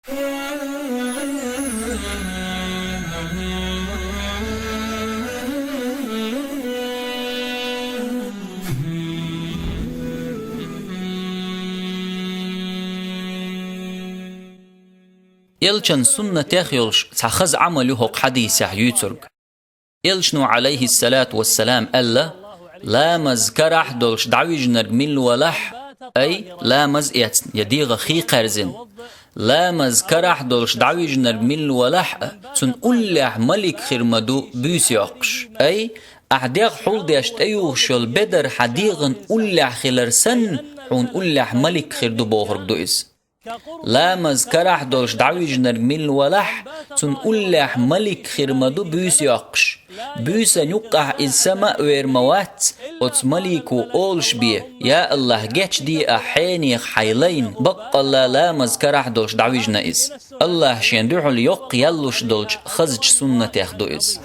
يلشن سنة يخيلش تخز عمله حق حديث يوترق يلشنو عليه الصلاة والسلام ألا لا مذكرح دولش دعويج نرمل ولح أي لا مز يديغ خي قرزن لا مذكرح دولش دعويج نرمل ولح تن أولح ملك خرمدو بيسيقش أي أحديغ حول ديشت أيوه شل بدر حديغن أولح خلرسن حون أولح ملك خردو بوخرق دوئز لا مذكرح دولش دعويج نرمل ولح تن أولح ملك خرمدو بيسيقش بيسا نقع السماء ويرموات وتس مليكو أولش بيه يا الله جيتش دي أحيني حيلين بق الله لا مذكرح دولش دعويج نائز الله شندوح اليوق يلوش دولش خزج سنة يخدو إز